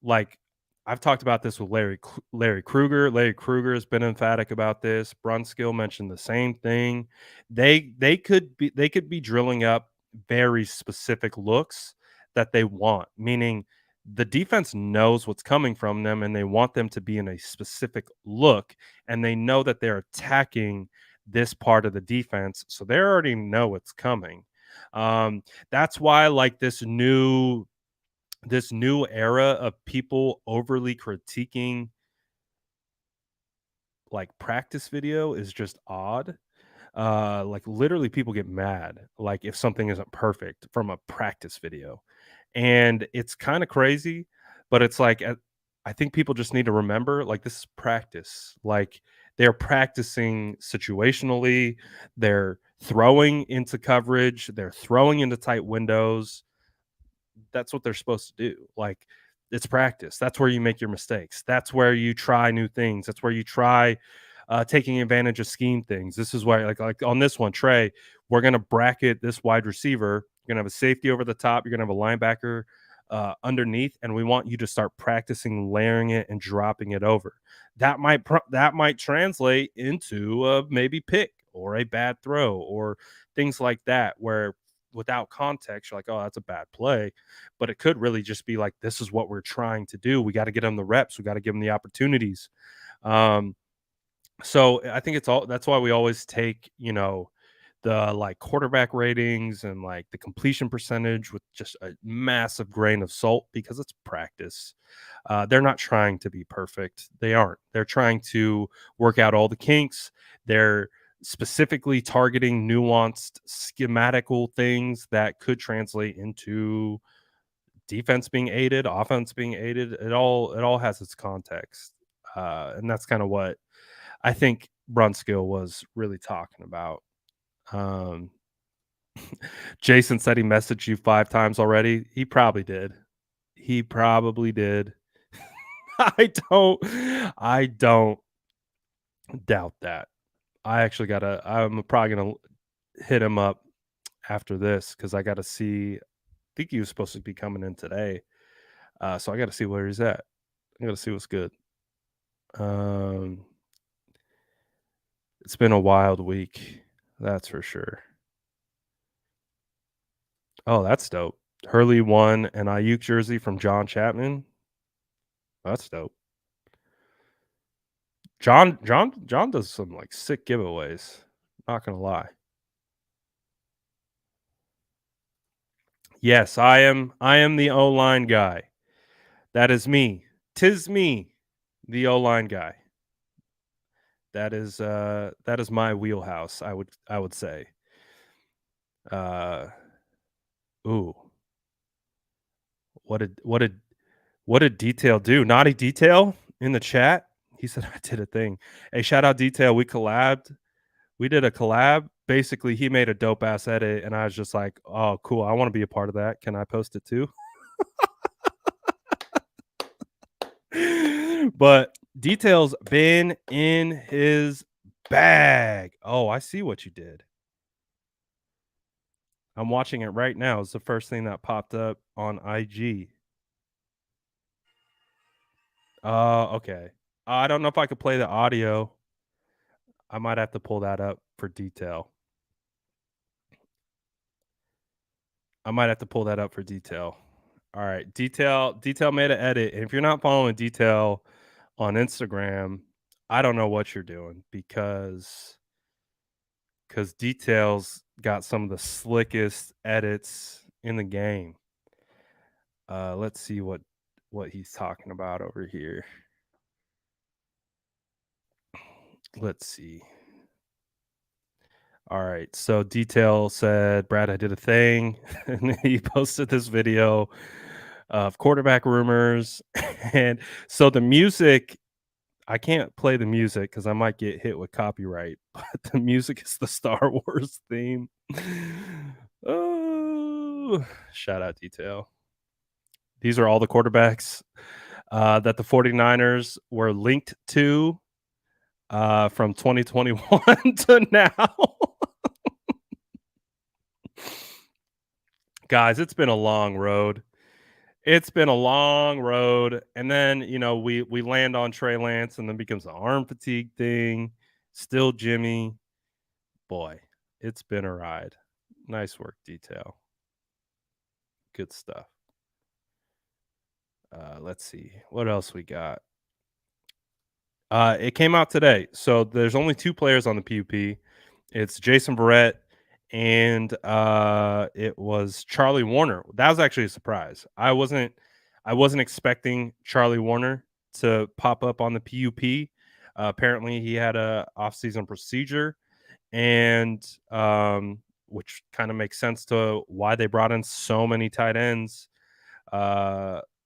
like, I've talked about this with Larry Krueger. Larry Krueger has been emphatic about this. Brunskill mentioned the same thing. They could be drilling up very specific looks that they want, meaning the defense knows what's coming from them and they want them to be in a specific look, and they know that they're attacking this part of the defense, so they already know it's coming. That's why, like, this new era of people overly critiquing like practice video is just odd. Like literally people get mad like if something isn't perfect from a practice video. And it's kind of crazy, but it's like I think people just need to remember, like, this is practice. Like, they're practicing situationally, they're throwing into coverage, they're throwing into tight windows. That's what they're supposed to do. Like, it's practice. That's where you make your mistakes. That's where you try new things. That's where you try taking advantage of scheme things. This is why, like on this one, Trey, we're gonna bracket this wide receiver. You're gonna have a safety over the top. You're gonna have a linebacker underneath, and we want you to start practicing layering it and dropping it over. That might translate into a maybe pick or a bad throw or things like that, where without context, you're like, oh, that's a bad play. But it could really just be like, this is what we're trying to do. We got to get them the reps. We got to give them the opportunities. So I think that's why we always take, the like quarterback ratings and like the completion percentage with just a massive grain of salt, because it's practice. They're not trying to be perfect. They aren't. They're trying to work out all the kinks. They're specifically targeting nuanced schematical things that could translate into defense being aided, offense being aided. It all has its context. And that's kind of what I think Brunskill was really talking about. Um, Jason said he messaged you 5 times already. He probably did. He probably did. I don't doubt that. I'm probably gonna hit him up after this because I gotta see. I think he was supposed to be coming in today. So I gotta see where he's at. I gotta see what's good. Um, it's been a wild week, that's for sure. Oh, that's dope. Hurley won an Ayuk jersey from John Chapman. That's dope. John does some like sick giveaways. Not gonna lie. Yes, I am the O line guy. That is me. Tis me, the O line guy. That is my wheelhouse. I would say. Uh, ooh, what did Detail do? Naughty Detail in the chat. He said I did a thing. Hey, shout out Detail. We collabed. We did a collab. Basically, he made a dope ass edit, and I was just like, "Oh, cool! I want to be a part of that. Can I post it too?" But Detail's been in his bag. Oh, I see what you did. I'm watching it right now. It's the first thing that popped up on IG. Okay. I don't know if I could play the audio. I might have to pull that up for Detail. I might have to pull that up for Detail. All right, Detail made an edit. And if you're not following Detail on Instagram, I don't know what you're doing because Detail's got some of the slickest edits in the game. Let's see what he's talking about over here. Let's see. All right. So Detail said, Brad, I did a thing. And he posted this video of quarterback rumors. And so the music, I can't play the music because I might get hit with copyright, but the music is the Star Wars theme. Oh, shout out Detail. These are all the quarterbacks that the 49ers were linked to from 2021 to now. Guys, it's been a long road. It's been a long road, and then we land on Trey Lance, and then becomes an arm fatigue thing. Still Jimmy, boy, it's been a ride. Nice work, Detail. Good stuff. Let's see what else we got. It came out today, so there's only 2 players on the PUP. It's Jason Verrett and it was Charlie Warner. That was actually a surprise. I wasn't expecting Charlie Warner to pop up on the PUP. Apparently, he had a off-season procedure, and which kind of makes sense to why they brought in so many tight ends.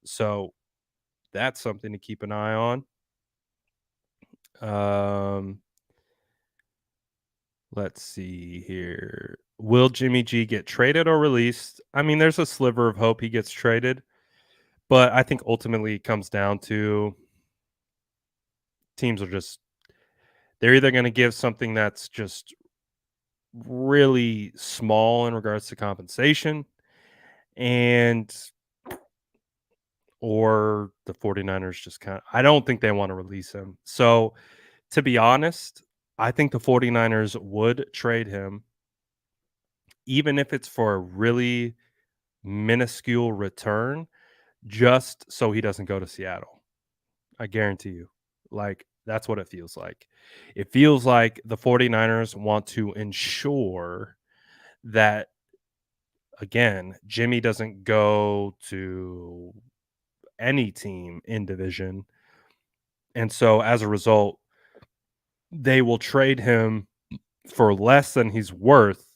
So that's something to keep an eye on. Let's see here. Will Jimmy G get traded or released? I mean, there's a sliver of hope he gets traded, but I think ultimately it comes down to teams are just they're either going to give something that's just really small in regards to compensation and or the 49ers just kind of I don't think they want to release him. So, to be honest, I think the 49ers would trade him even if it's for a really minuscule return just so he doesn't go to Seattle. I guarantee you. Like, that's what it feels like. It feels like the 49ers want to ensure that, again, Jimmy doesn't go to any team in division. And so as a result, they will trade him for less than he's worth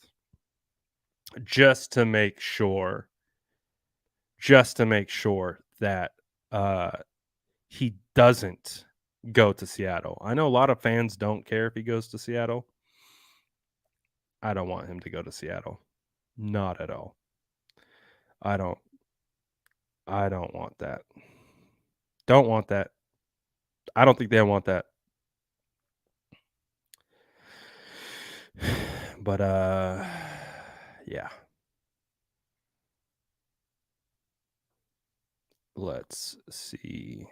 just to make sure that he doesn't go to Seattle. I know a lot of fans don't care if he goes to Seattle. I don't want him to go to Seattle. Not at all. I don't want that. Don't want that. I don't think they want that. But yeah. Let's see.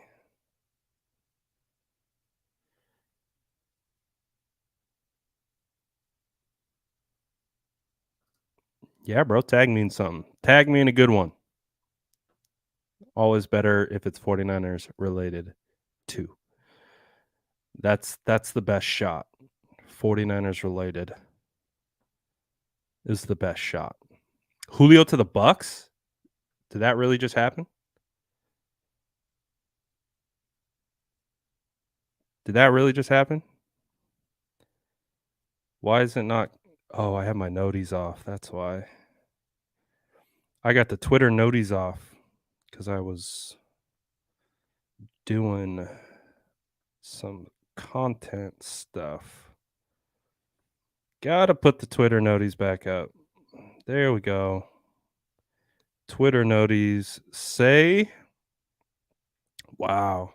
Yeah, bro, tag me in something. Tag me in a good one. Always better if it's 49ers related too. That's the best shot. 49ers related is the best shot. Julio to the Bucks? Did that really just happen? Did that really just happen? Why is it not? Oh, I have my noties off. That's why. I got the Twitter noties off because I was doing some content stuff. Gotta put the Twitter noties back up. There we go. Twitter noties say, wow,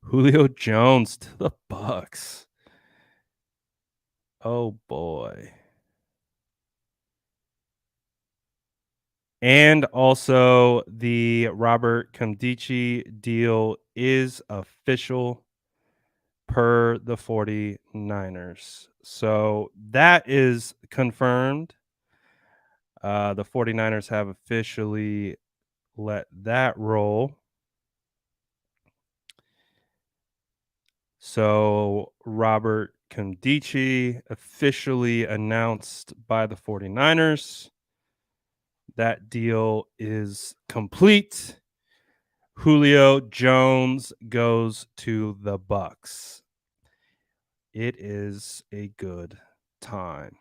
Julio Jones to the Bucks. Oh boy. And also the Robert Nkemdiche deal is official per the 49ers. So that is confirmed. The 49ers have officially let that roll. So Robert Nkemdiche officially announced by the 49ers. That deal is complete. Julio Jones goes to the Bucks. It is a good time.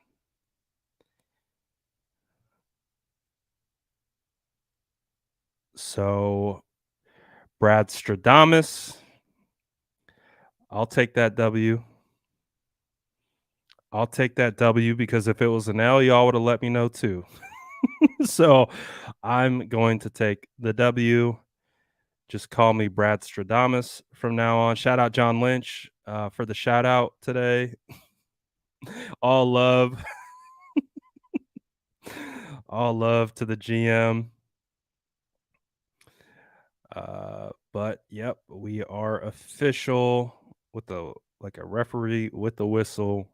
So Brad Stradamus, I'll take that W. I'll take that W because if it was an L, y'all would have let me know too. So I'm going to take the W. Just call me Brad Stradamus from now on. Shout out John Lynch for the shout out today. All love. All love to the GM. But yep, we are official with a referee with the whistle.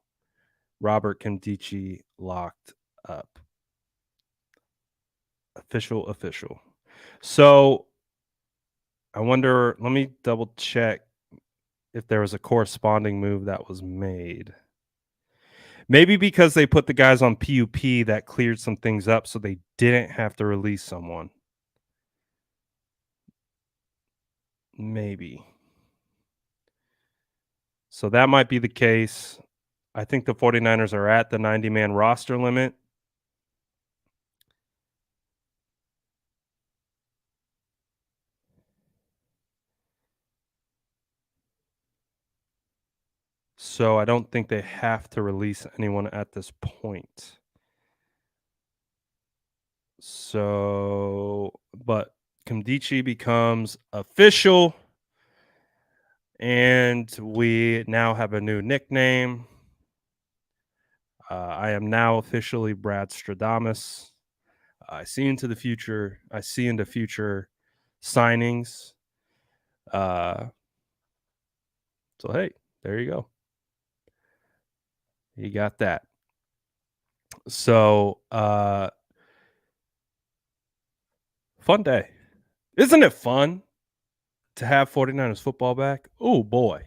Robert Nkemdiche locked up. Official. So I wonder, let me double check if there was a corresponding move that was made. Maybe because they put the guys on PUP that cleared some things up so they didn't have to release someone. Maybe. So that might be the case. I think the 49ers are at the 90-man roster limit. So I don't think they have to release anyone at this point. So, but Nkemdiche becomes official, and we now have a new nickname. I am now officially Brad Stradamus. I see into the future. I see into future signings. So hey, there you go. You got that. So fun day. Isn't it fun to have 49ers football back? Oh boy.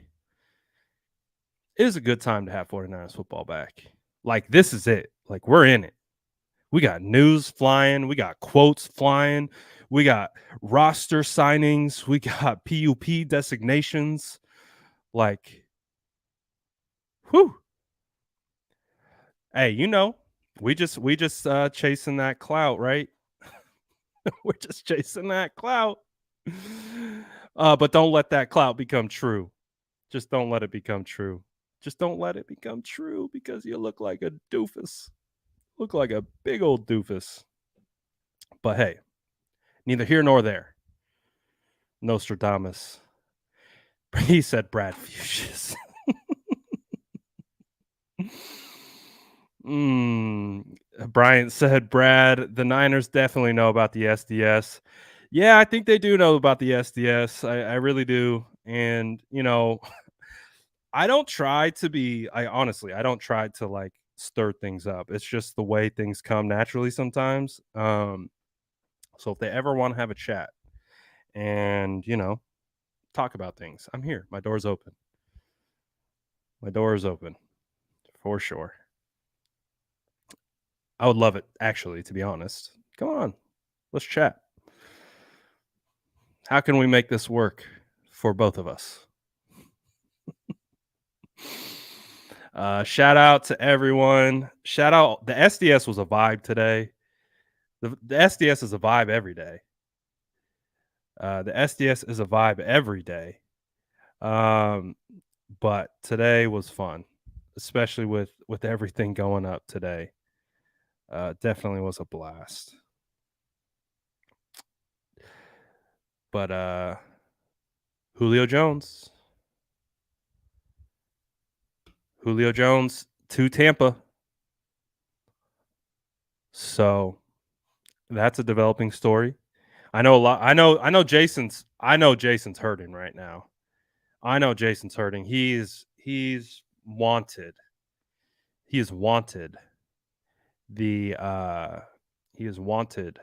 It is a good time to have 49ers football back. Like this is it. Like we're in it. We got news flying, we got quotes flying, we got roster signings, we got PUP designations. Like whew. Hey, we just chasing that clout, right? We're just chasing that clout. But don't let that clout become true. Just don't let it become true. Just don't let it become true because you look like a doofus. Look like a big old doofus. But hey, neither here nor there. Nostradamus. He said Brad Fuchsias. Bryant said, Brad, the Niners definitely know about the SDS. Yeah, I think they do know about the SDS. I really do. And, I don't try to be, I don't try to like stir things up. It's just the way things come naturally sometimes. So if they ever want to have a chat and, talk about things, I'm here. My door's open. My door is open for sure. I would love it, actually, to be honest. Come on, let's chat. How can we make this work for both of us? Shout out to everyone. Shout out. The SDS was a vibe today. The SDS is a vibe every day. The SDS is a vibe every day. But today was fun, especially with everything going up today. Definitely was a blast. But Julio Jones to Tampa. So that's a developing story. I know a lot. I know Jason's hurting right now. I know Jason's hurting. He's wanted. He is wanted the he has wanted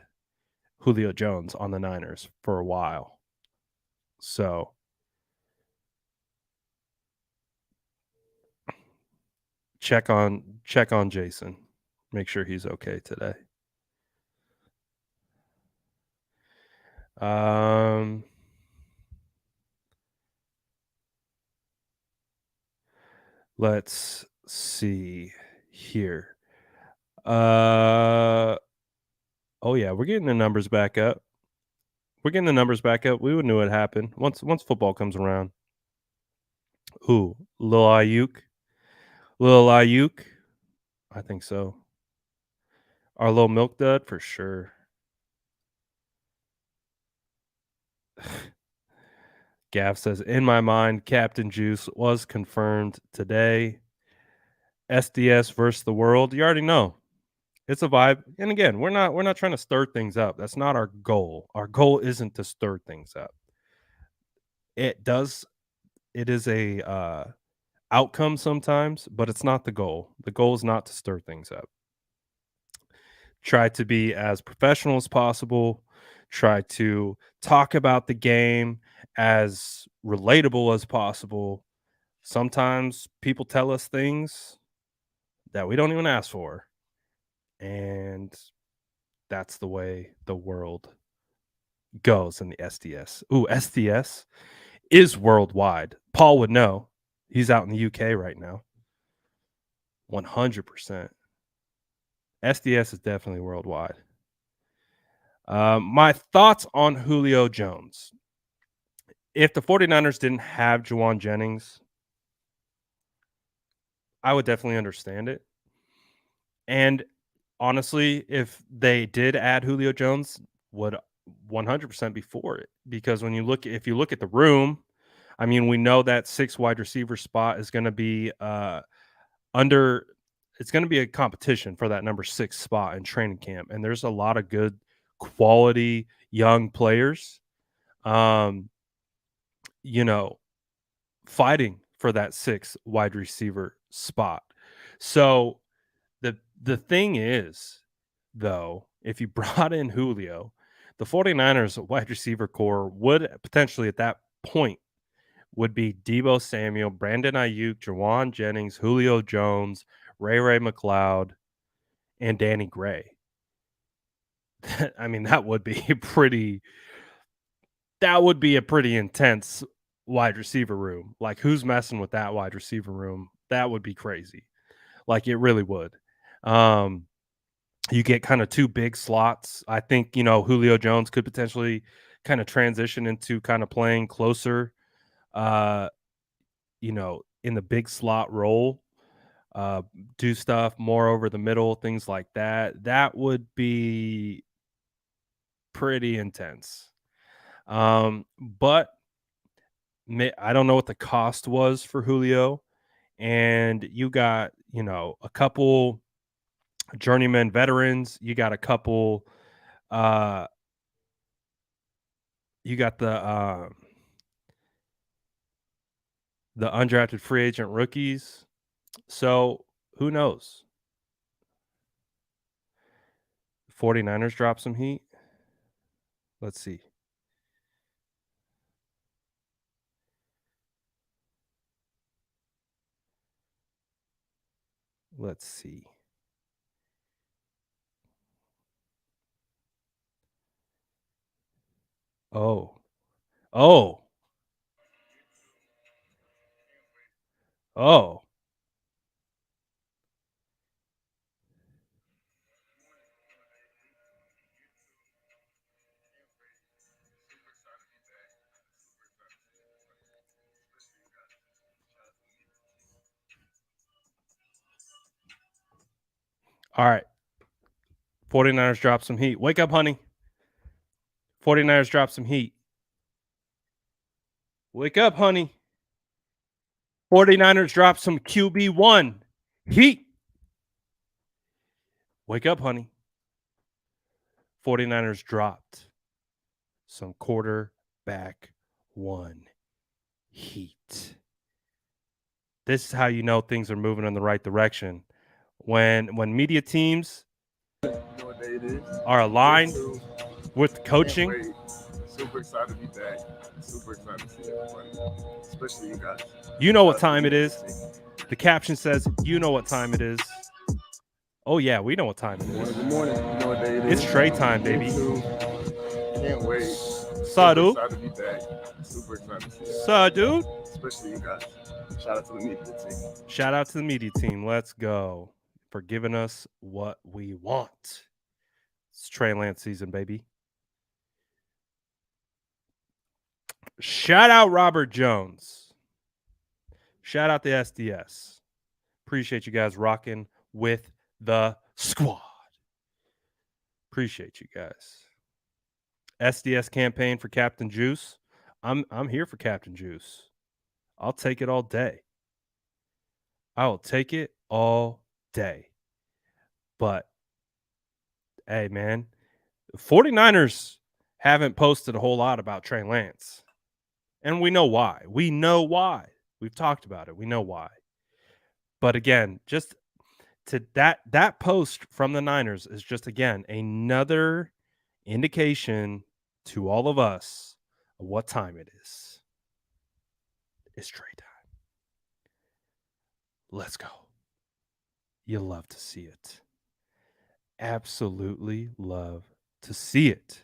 Julio Jones on the Niners for a while. So check on Jason. Make sure he's okay today. Let's see here. Oh yeah, we're getting the numbers back up. We knew it happened once football comes around. Ooh, Lil Ayuk. I think so. Our little milk dud for sure. Gav says, in my mind, Captain Juice was confirmed today. SDS versus the world. You already know. It's a vibe. And again, we're not trying to stir things up. That's not our goal. Our goal isn't to stir things up. It is a outcome sometimes, but it's not the goal. The goal is not to stir things up. Try to be as professional as possible. Try to talk about the game as relatable as possible. Sometimes people tell us things that we don't even ask for. And that's the way the world goes in the SDS. Ooh, SDS is worldwide. Paul would know. He's out in the UK right now. 100%. SDS is definitely worldwide. My thoughts on Julio Jones. If the 49ers didn't have Juwan Jennings, I would definitely understand it. And honestly, if they did add Julio Jones, would 100% be for it. Because if you look at the room, I mean, we know that 6 wide receiver spot is going to be it's going to be a competition for that number 6 spot in training camp. And there's a lot of good quality young players, fighting for that 6 wide receiver spot. So the thing is, though, if you brought in Julio, the 49ers wide receiver core would potentially at that point would be Deebo Samuel, Brandon Ayuk, Juwan Jennings, Julio Jones, Ray McLeod, and Danny Gray. I mean, that would be a pretty intense wide receiver room. Like, who's messing with that wide receiver room? That would be crazy. Like, it really would. You get kind of 2 big slots. I think, Julio Jones could potentially kind of transition into kind of playing closer, in the big slot role. do stuff more over the middle, things like that. That would be pretty intense. But I don't know what the cost was for Julio, and you got a couple journeyman veterans. You got a couple. Uh, you got the undrafted free agent rookies. So who knows? 49ers drop some heat. Let's see. Let's see. Oh. Oh. Oh. All right. 49ers drop some heat. Wake up, honey. 49ers drop some heat. Wake up, honey. 49ers drop some QB1 heat. Wake up, honey. 49ers dropped some quarterback one heat. This is how you know things are moving in the right direction. When media teams are aligned with coaching. Super excited to be back. Super excited to see everybody, especially you guys. You know what time it is. The caption says, you know what time it is. Oh, yeah, we know what time it is. Good morning. You know what day it is. It's Trey time, baby. Can't wait. Sadu. Super excited to be back. Super excited to see everybody. Sadu. Especially you guys. Shout out to the media team. Shout out to the media team. Let's go. For giving us what we want. It's Trey Lance season, baby. Shout out Robert Jones. Shout out the SDS. Appreciate you guys rocking with the squad. Appreciate you guys. SDS campaign for Captain Juice. I'm here for Captain Juice. I'll take it all day. I will take it all day. But hey, man, 49ers haven't posted a whole lot about Trey Lance. And we know why. We know why. We've talked about it. We know why. But again, just to that post from the Niners is just, again, another indication to all of us of what time it is. It's Trey time. Let's go. You love to see it. Absolutely love to see it.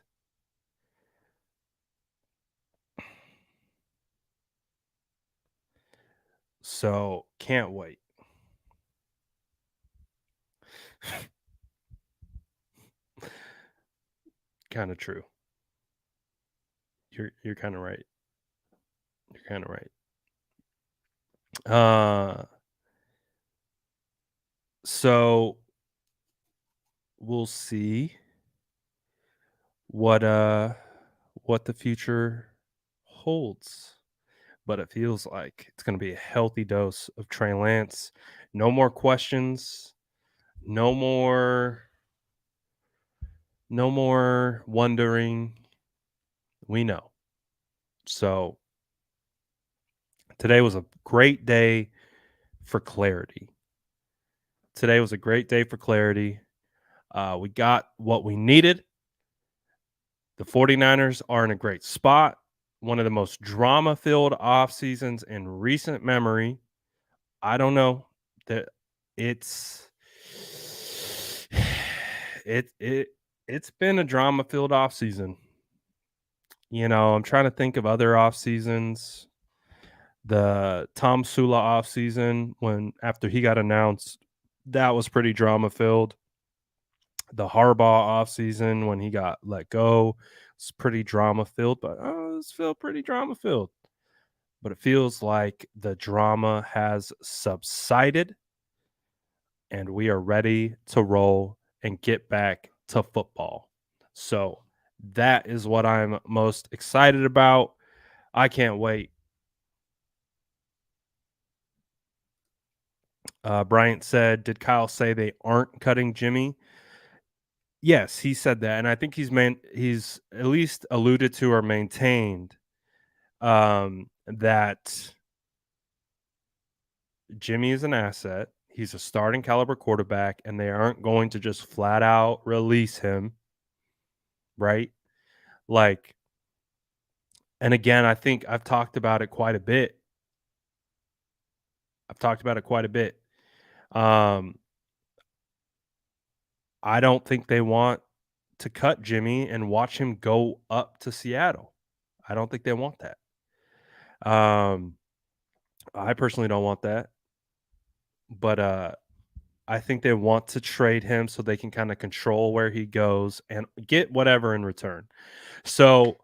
So can't wait. Kind of true. You're kind of right. You're kind of right. So we'll see what the future holds. But it feels like it's going to be a healthy dose of Trey Lance. No more questions. No more wondering. We know. So today was a great day for clarity. Today was a great day for clarity. We got what we needed. The 49ers are in a great spot. One of the most drama-filled off seasons in recent memory. I don't know that it's been a drama-filled off season. I'm trying to think of other off seasons. The Tom Sula off season, after he got announced, that was pretty drama-filled. The Harbaugh off season when he got let go, it's pretty drama-filled, but it's still pretty drama-filled. But it feels like the drama has subsided. and we are ready to roll and get back to football. So that is what I'm most excited about. I can't wait. Bryant said, "Did Kyle say they aren't cutting Jimmy?" Yes, he said that, and I think he's at least alluded to or maintained that Jimmy is an asset. He's a starting caliber quarterback, and they aren't going to just flat out release him, right? Like, and again, I think I've talked about it quite a bit. Um, I don't think they want to cut Jimmy and watch him go up to Seattle. I don't think they want that. I personally don't want that, but I think they want to trade him so they can kind of control where he goes and get whatever in return. So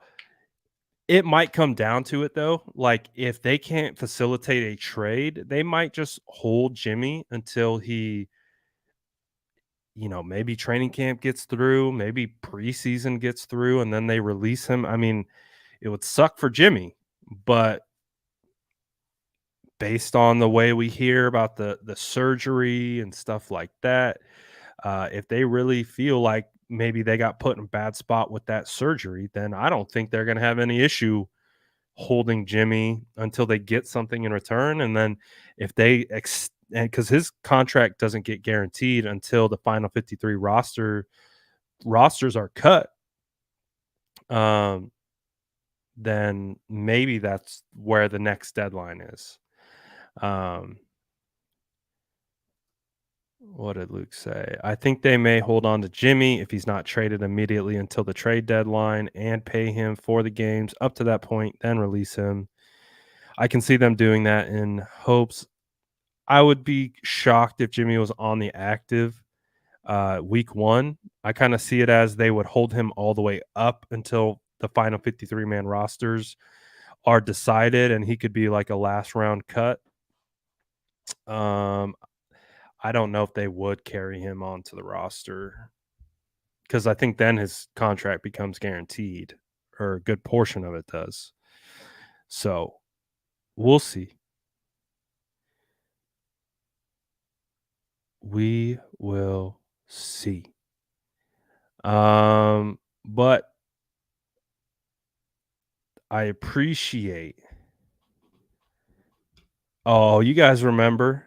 it might come down to it though. Like if they can't facilitate a trade, they might just hold Jimmy until he, maybe training camp gets through, maybe preseason gets through, and then they release him. I mean, it would suck for Jimmy, but based on the way we hear about the surgery and stuff like that, if they really feel like maybe they got put in a bad spot with that surgery, then I don't think they're going to have any issue holding Jimmy until they get something in return. And then if they because his contract doesn't get guaranteed until the final 53 rosters are cut, then maybe that's where the next deadline is. What did Luke say? I think they may hold on to Jimmy if he's not traded immediately until the trade deadline and pay him for the games up to that point, then release him. I can see them doing that in hopes. I would be shocked if Jimmy was on the active week 1. I kind of see it as they would hold him all the way up until the final 53-man rosters are decided and he could be like a last round cut. I don't know if they would carry him onto the roster because I think then his contract becomes guaranteed, or a good portion of it does. So we'll see. We will see. But I appreciate. Oh, you guys remember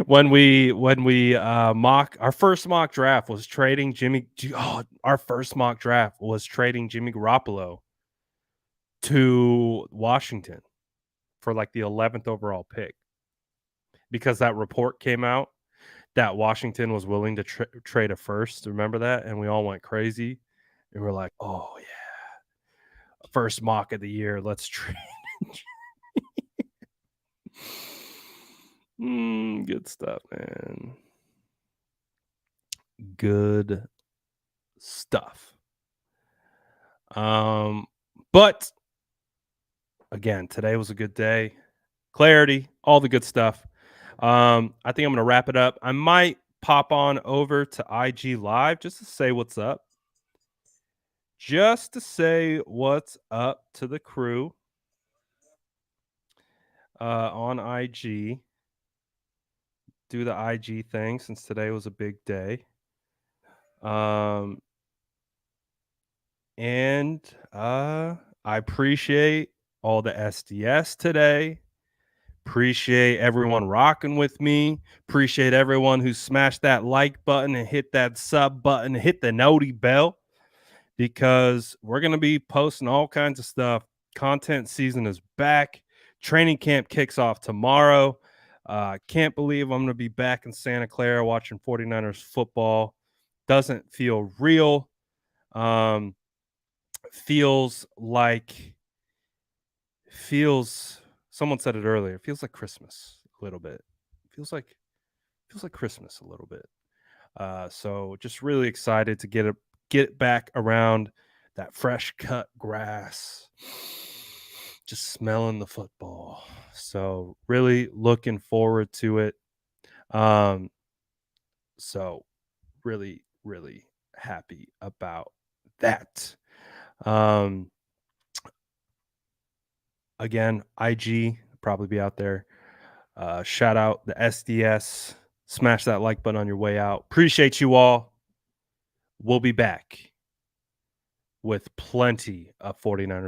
when we our first mock draft was trading Jimmy. Our first mock draft was trading Jimmy Garoppolo to Washington for like the 11th overall pick because that report came out that Washington was willing to trade a first. Remember that? And we all went crazy. And we're like, oh, yeah. First mock of the year. Let's trade. Good stuff, man. Good stuff. But again, today was a good day. Clarity, all the good stuff. I think I'm going to wrap it up. I might pop on over to IG Live just to say what's up. Just to say what's up to the crew on IG. Do the IG thing since today was a big day. And I appreciate all the SDS today. Appreciate everyone rocking with me. Appreciate everyone who smashed that like button and hit that sub button, hit the noti bell, because we're going to be posting all kinds of stuff. Content season is back. Training camp kicks off tomorrow. Can't believe I'm going to be back in Santa Clara watching 49ers football. Doesn't feel real. Someone said it earlier. It feels like Christmas a little bit. Feels like Christmas a little bit. So just really excited to get back around that fresh cut grass just smelling the football. So really looking forward to it. So really, really happy about that. Again, IG probably be out there. Shout out the SDS. Smash that like button on your way out. Appreciate you all. We'll be back with plenty of 49ers